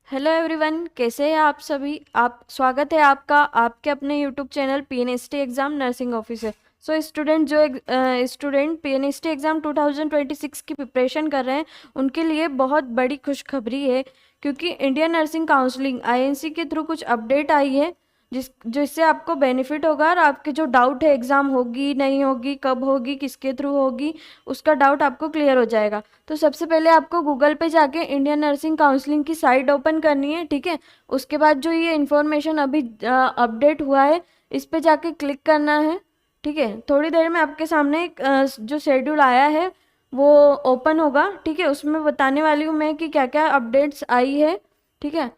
Hello everyone, कैसे हैं आप सभी। आप स्वागत है आपका आपके अपने YouTube channel PNST exam nursing officer. Student PNST exam 2026 की प्रिपरेशन कर रहे हैं, उनके लिए बहुत बड़ी खुशखबरी है, क्योंकि इंडियन नर्सिंग काउंसलिंग आईएनसी के थ्रू कुछ अपडेट आई है जिससे आपको बेनिफिट होगा। और आपके जो डाउट है एग्ज़ाम होगी नहीं होगी, कब होगी, किसके थ्रू होगी, उसका डाउट आपको क्लियर हो जाएगा। तो सबसे पहले आपको गूगल पे जाके इंडियन नर्सिंग काउंसलिंग की साइट ओपन करनी है, ठीक है। उसके बाद जो ये इन्फॉर्मेशन अभी अपडेट हुआ है, इस पे जाके क्लिक करना है, ठीक है। थोड़ी देर में आपके सामने एक जो शेड्यूल आया है वो ओपन होगा, ठीक है। उसमें बताने वाली हूँ मैं कि क्या क्या अपडेट्स आई है, ठीक है।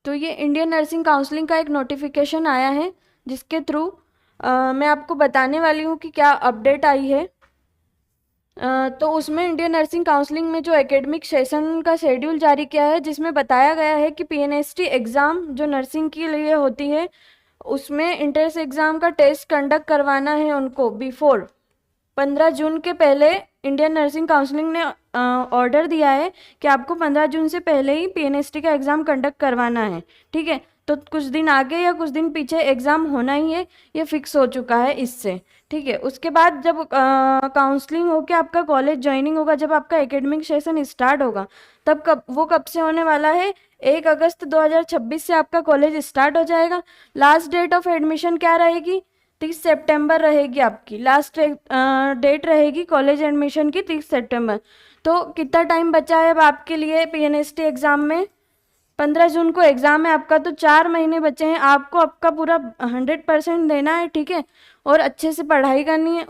तो ये इंडियन नर्सिंग काउंसलिंग का एक नोटिफिकेशन आया है, जिसके थ्रू मैं आपको बताने वाली हूँ कि क्या अपडेट आई है। तो उसमें इंडियन नर्सिंग काउंसलिंग में जो एकेडमिक सेशन का शेड्यूल जारी किया है, जिसमें बताया गया है कि पीएनएसटी एग्ज़ाम जो नर्सिंग के लिए होती है, उसमें इंट्रेंस एग्ज़ाम का टेस्ट कंडक्ट करवाना है उनको बिफोर 15 जून के पहले। इंडियन नर्सिंग काउंसलिंग ने ऑर्डर दिया है कि आपको 15 जून से पहले ही पीएनएसटी का एग्ज़ाम कंडक्ट करवाना है, ठीक है। तो कुछ दिन आगे या कुछ दिन पीछे एग्ज़ाम होना ही है, ये फिक्स हो चुका है इससे, ठीक है। उसके बाद जब काउंसलिंग होकर आपका कॉलेज ज्वाइनिंग होगा, जब आपका एकेडमिक सेशन स्टार्ट होगा, तब कब से होने वाला है, 1 अगस्त 2026 से आपका कॉलेज स्टार्ट हो जाएगा। लास्ट डेट ऑफ एडमिशन क्या रहेगी, 30 सितंबर रहेगी। आपकी लास्ट डेट रहेगी कॉलेज एडमिशन की 30 सितंबर। तो कितना टाइम बचा है अब आपके लिए पीएनएसटी एग्ज़ाम में। 15 जून को एग्ज़ाम है आपका, तो 4 महीने बचे हैं। आपको आपका पूरा 100% देना है, ठीक है, और अच्छे से पढ़ाई करनी है।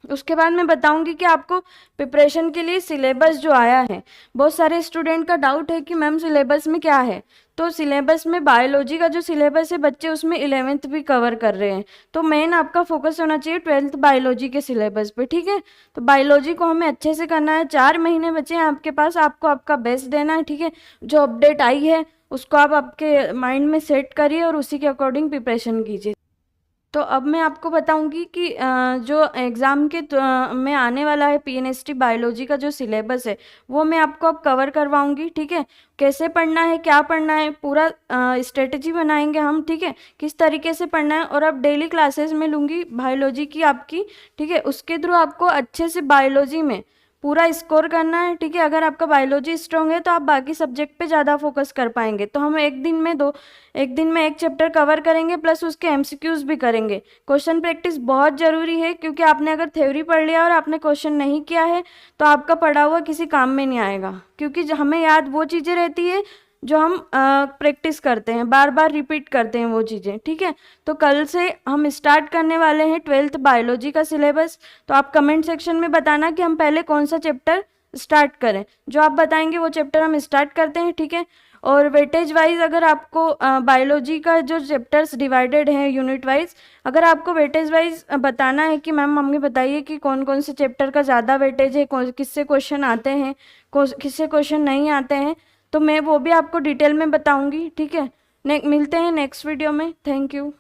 उसके बाद मैं बताऊंगी कि आपको प्रिपरेशन के लिए सिलेबस जो आया है, बहुत सारे स्टूडेंट का डाउट है कि मैम सिलेबस में क्या है। तो सिलेबस में बायोलॉजी का जो सिलेबस है, बच्चे उसमें 11वीं भी कवर कर रहे हैं, तो मेन आपका फोकस होना चाहिए 12वीं बायोलॉजी के सिलेबस पे, ठीक है। तो बायोलॉजी को हमें अच्छे से करना है। 4 महीने बचे हैं आपके पास, आपको आपका बेस्ट देना है, ठीक है। जो अपडेट आई है उसको आप आपके माइंड में सेट करिए और उसी के अकॉर्डिंग प्रिपरेशन कीजिए। तो अब मैं आपको बताऊंगी कि जो एग्ज़ाम के में आने वाला है पीएनएसटी बायोलॉजी का जो सिलेबस है, वो मैं आपको अब कवर करवाऊंगी, ठीक है। कैसे पढ़ना है, क्या पढ़ना है, पूरा स्ट्रेटजी बनाएंगे हम, ठीक है, किस तरीके से पढ़ना है। और अब डेली क्लासेस में लूँगी बायोलॉजी की आपकी, ठीक है। उसके थ्रू आपको अच्छे से बायोलॉजी में पूरा स्कोर करना है, ठीक है। अगर आपका बायोलॉजी स्ट्रांग है तो आप बाकी सब्जेक्ट पे ज़्यादा फोकस कर पाएंगे। तो हम एक दिन में एक चैप्टर कवर करेंगे, प्लस उसके एमसीक्यूज भी करेंगे। क्वेश्चन प्रैक्टिस बहुत ज़रूरी है, क्योंकि आपने अगर थ्योरी पढ़ लिया और आपने क्वेश्चन नहीं किया है तो आपका पढ़ा हुआ किसी काम में नहीं आएगा, क्योंकि हमें याद वो चीज़ें रहती है जो हम प्रैक्टिस करते हैं, बार बार रिपीट करते हैं वो चीज़ें, ठीक है। तो कल से हम स्टार्ट करने वाले हैं 12वीं बायोलॉजी का सिलेबस। तो आप कमेंट सेक्शन में बताना कि हम पहले कौन सा चैप्टर स्टार्ट करें। जो आप बताएंगे वो चैप्टर हम स्टार्ट करते हैं, ठीक है। और वेटेज वाइज अगर आपको बायोलॉजी का जो चैप्टर्स डिवाइडेड हैं यूनिट वाइज, अगर आपको वेटेज वाइज बताना है कि मैम मम्मी बताइए कि कौन कौन से चैप्टर का ज़्यादा वेटेज है, किससे क्वेश्चन आते हैं, किससे क्वेश्चन नहीं आते हैं, तो मैं वो भी आपको डिटेल में बताऊंगी, ठीक है। मिलते हैं नेक्स्ट वीडियो में। Thank you.